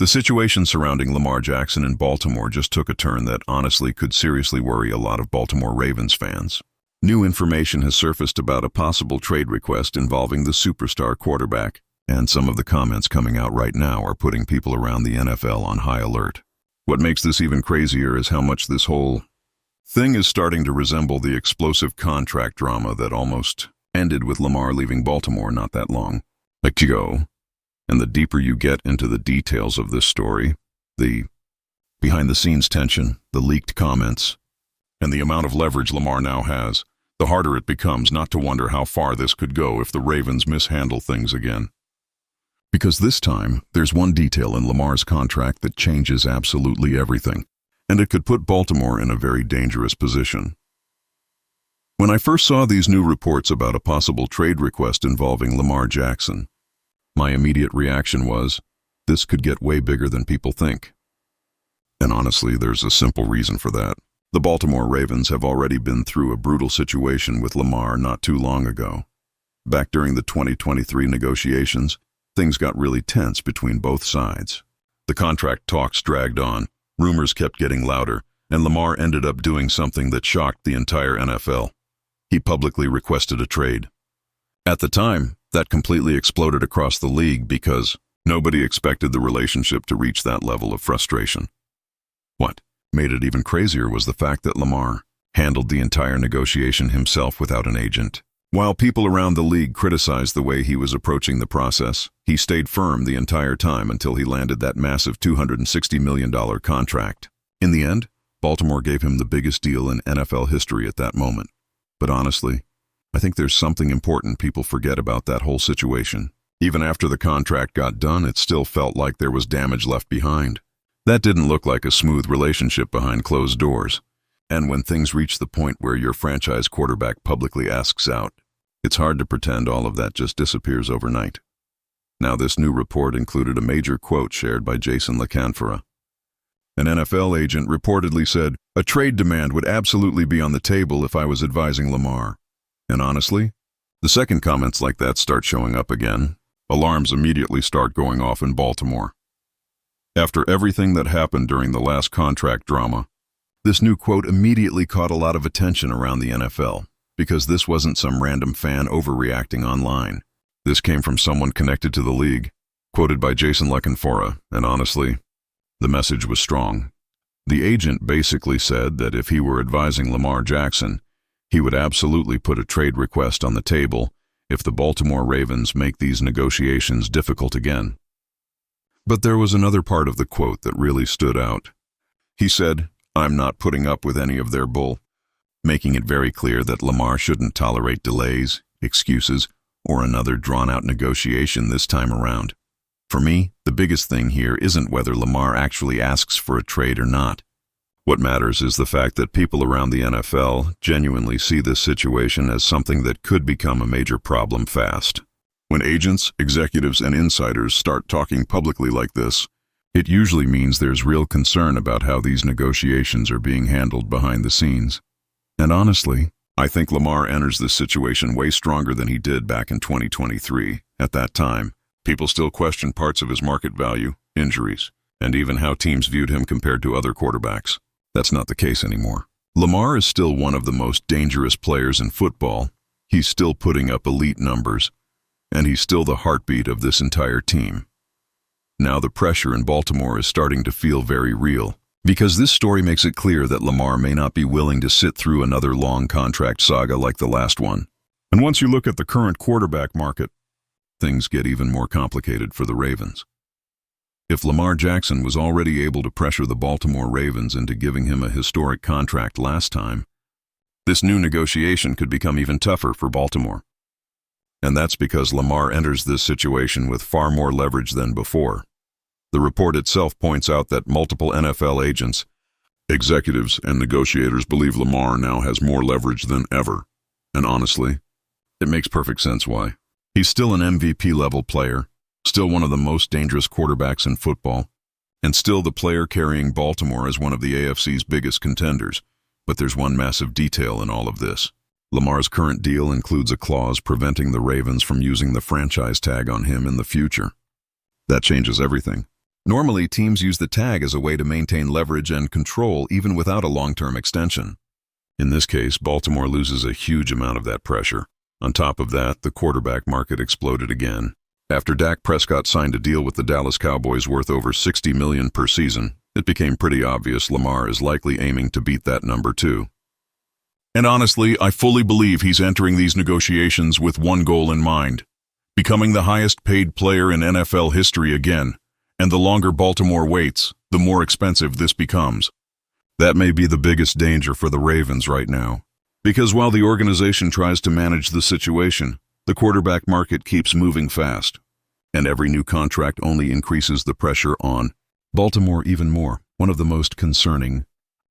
The situation surrounding Lamar Jackson in Baltimore just took a turn that honestly could seriously worry a lot of Baltimore Ravens fans. New information has surfaced about a possible trade request involving the superstar quarterback, and some of the comments coming out right now are putting people around the NFL on high alert. What makes this even crazier is how much this whole thing is starting to resemble the explosive contract drama that almost ended with Lamar leaving Baltimore not that long ago. And the deeper you get into the details of this story, the behind-the-scenes tension, the leaked comments, and the amount of leverage Lamar now has, the harder it becomes not to wonder how far this could go if the Ravens mishandle things again. Because this time, there's one detail in Lamar's contract that changes absolutely everything, and it could put Baltimore in a very dangerous position. When I first saw these new reports about a possible trade request involving Lamar Jackson, my immediate reaction was, this could get way bigger than people think. And honestly, there's a simple reason for that. The Baltimore Ravens have already been through a brutal situation with Lamar not too long ago. Back during the 2023 negotiations, things got really tense between both sides. The contract talks dragged on, rumors kept getting louder, and Lamar ended up doing something that shocked the entire NFL. He publicly requested a trade. At the time, that completely exploded across the league because nobody expected the relationship to reach that level of frustration. What made it even crazier was the fact that Lamar handled the entire negotiation himself without an agent. While people around the league criticized the way he was approaching the process, he stayed firm the entire time until he landed that massive $260 million contract. In the end, Baltimore gave him the biggest deal in NFL history at that moment. But honestly, I think there's something important people forget about that whole situation. Even after the contract got done, it still felt like there was damage left behind. That didn't look like a smooth relationship behind closed doors. And when things reach the point where your franchise quarterback publicly asks out, it's hard to pretend all of that just disappears overnight. Now, this new report included a major quote shared by Jason LaCanfora. An NFL agent reportedly said, "A trade demand would absolutely be on the table if I was advising Lamar." And honestly, the second comments like that start showing up again, alarms immediately start going off in Baltimore. After everything that happened during the last contract drama, this new quote immediately caught a lot of attention around the NFL, because this wasn't some random fan overreacting online. This came from someone connected to the league, quoted by Jason LaCanfora, and honestly, the message was strong. The agent basically said that if he were advising Lamar Jackson, he would absolutely put a trade request on the table if the Baltimore Ravens make these negotiations difficult again. But there was another part of the quote that really stood out. He said, "I'm not putting up with any of their bull," making it very clear that Lamar shouldn't tolerate delays, excuses, or another drawn-out negotiation this time around. For me, the biggest thing here isn't whether Lamar actually asks for a trade or not. What matters is the fact that people around the NFL genuinely see this situation as something that could become a major problem fast. When agents, executives, and insiders start talking publicly like this, it usually means there's real concern about how these negotiations are being handled behind the scenes. And honestly, I think Lamar enters this situation way stronger than he did back in 2023. At that time, people still questioned parts of his market value, injuries, and even how teams viewed him compared to other quarterbacks. That's not the case anymore. Lamar is still one of the most dangerous players in football. He's still putting up elite numbers, and he's still the heartbeat of this entire team. Now the pressure in Baltimore is starting to feel very real, because this story makes it clear that Lamar may not be willing to sit through another long contract saga like the last one. And once you look at the current quarterback market, things get even more complicated for the Ravens. If Lamar Jackson was already able to pressure the Baltimore Ravens into giving him a historic contract last time, this new negotiation could become even tougher for Baltimore. And that's because Lamar enters this situation with far more leverage than before. The report itself points out that multiple NFL agents, executives, and negotiators believe Lamar now has more leverage than ever. And honestly, it makes perfect sense why. He's still an MVP-level player, still one of the most dangerous quarterbacks in football, and still the player carrying Baltimore as one of the AFC's biggest contenders. But there's one massive detail in all of this. Lamar's current deal includes a clause preventing the Ravens from using the franchise tag on him in the future. That changes everything. Normally, teams use the tag as a way to maintain leverage and control even without a long-term extension. In this case, Baltimore loses a huge amount of that pressure. On top of that, the quarterback market exploded again. After Dak Prescott signed a deal with the Dallas Cowboys worth over $60 million per season, it became pretty obvious Lamar is likely aiming to beat that number too. And honestly, I fully believe he's entering these negotiations with one goal in mind: becoming the highest-paid player in NFL history again. And the longer Baltimore waits, the more expensive this becomes. That may be the biggest danger for the Ravens right now. Because while the organization tries to manage the situation, the quarterback market keeps moving fast. And every new contract only increases the pressure on Baltimore even more. One of the most concerning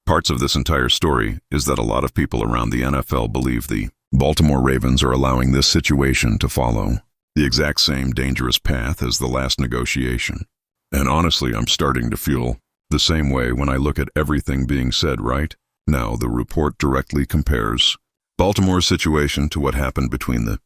parts of this entire story is that a lot of people around the NFL believe the Baltimore Ravens are allowing this situation to follow the exact same dangerous path as the last negotiation. And honestly, I'm starting to feel the same way when I look at everything being said right now. The report directly compares Baltimore's situation to what happened between the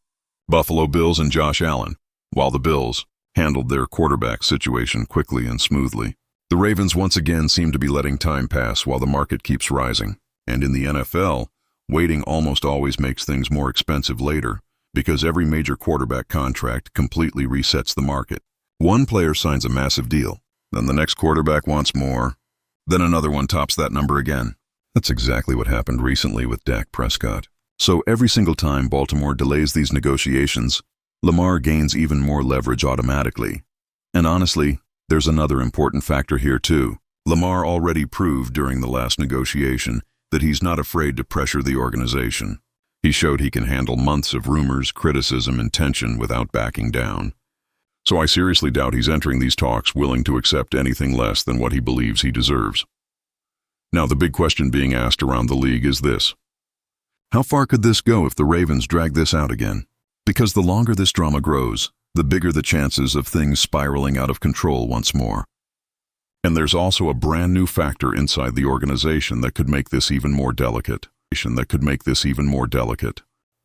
Buffalo Bills and Josh Allen. While the Bills handled their quarterback situation quickly and smoothly, the Ravens once again seem to be letting time pass while the market keeps rising. And in the NFL, waiting almost always makes things more expensive later, because every major quarterback contract completely resets the market. One player signs a massive deal, then the next quarterback wants more, then another one tops that number again. That's exactly what happened recently with Dak Prescott. So every single time Baltimore delays these negotiations, Lamar gains even more leverage automatically. And honestly, there's another important factor here too. Lamar already proved during the last negotiation that he's not afraid to pressure the organization. He showed he can handle months of rumors, criticism, and tension without backing down. So I seriously doubt he's entering these talks willing to accept anything less than what he believes he deserves. Now, the big question being asked around the league is this: how far could this go if the Ravens drag this out again? Because the longer this drama grows, the bigger the chances of things spiraling out of control once more. And there's also a brand new factor inside the organization that could make this even more delicate.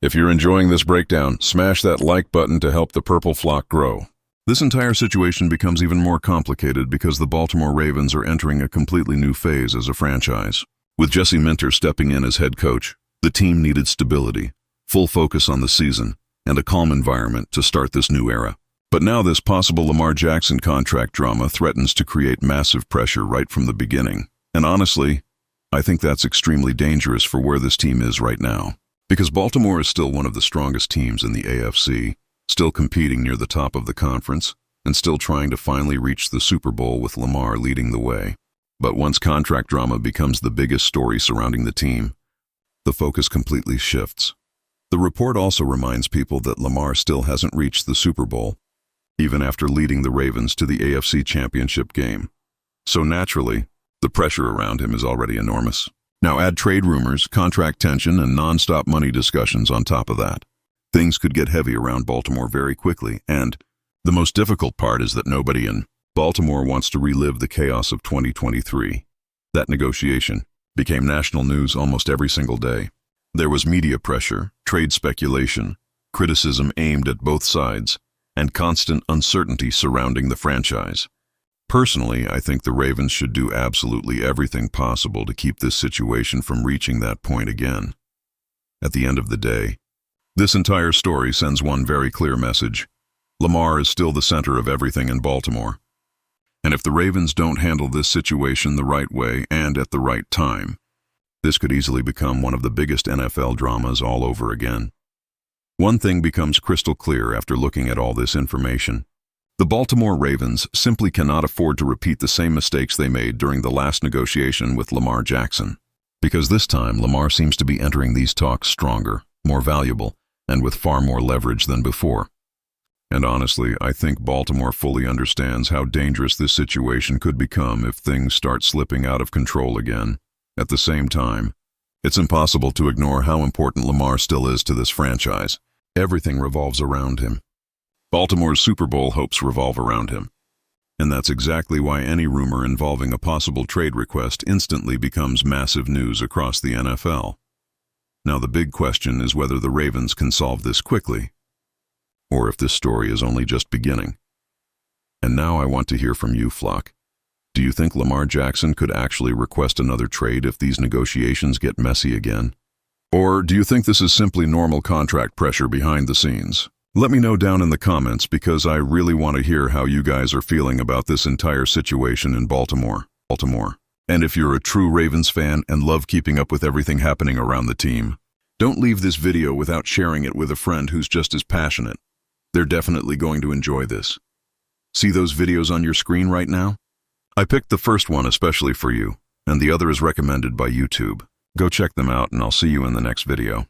If you're enjoying this breakdown, smash that like button to help the purple flock grow. This entire situation becomes even more complicated because the Baltimore Ravens are entering a completely new phase as a franchise. With Jesse Minter stepping in as head coach, the team needed stability, full focus on the season, and a calm environment to start this new era. But now this possible Lamar Jackson contract drama threatens to create massive pressure right from the beginning. And honestly, I think that's extremely dangerous for where this team is right now. Because Baltimore is still one of the strongest teams in the AFC, still competing near the top of the conference, and still trying to finally reach the Super Bowl with Lamar leading the way. But once contract drama becomes the biggest story surrounding the team, the focus completely shifts. The report also reminds people that Lamar still hasn't reached the Super Bowl, even after leading the Ravens to the AFC Championship game. So naturally, the pressure around him is already enormous. Now add trade rumors, contract tension, and non-stop money discussions on top of that. Things could get heavy around Baltimore very quickly, and the most difficult part is that nobody in Baltimore wants to relive the chaos of 2023. That negotiation became national news almost every single day. There was media pressure, trade speculation, criticism aimed at both sides, and constant uncertainty surrounding the franchise. Personally, I think the Ravens should do absolutely everything possible to keep this situation from reaching that point again. At the end of the day, this entire story sends one very clear message: Lamar is still the center of everything in Baltimore. And if the Ravens don't handle this situation the right way and at the right time, this could easily become one of the biggest NFL dramas all over again. One thing becomes crystal clear after looking at all this information. The Baltimore Ravens simply cannot afford to repeat the same mistakes they made during the last negotiation with Lamar Jackson. Because this time, Lamar seems to be entering these talks stronger, more valuable, and with far more leverage than before. And honestly, I think Baltimore fully understands how dangerous this situation could become if things start slipping out of control again. At the same time, it's impossible to ignore how important Lamar still is to this franchise. Everything revolves around him. Baltimore's Super Bowl hopes revolve around him. And that's exactly why any rumor involving a possible trade request instantly becomes massive news across the NFL. Now the big question is whether the Ravens can solve this quickly, or if this story is only just beginning. And now I want to hear from you, Flock. Do you think Lamar Jackson could actually request another trade if these negotiations get messy again? Or do you think this is simply normal contract pressure behind the scenes? Let me know down in the comments because I really want to hear how you guys are feeling about this entire situation in Baltimore. And if you're a true Ravens fan and love keeping up with everything happening around the team, don't leave this video without sharing it with a friend who's just as passionate. They're definitely going to enjoy this. See those videos on your screen right now? I picked the first one especially for you, and the other is recommended by YouTube. Go check them out and I'll see you in the next video.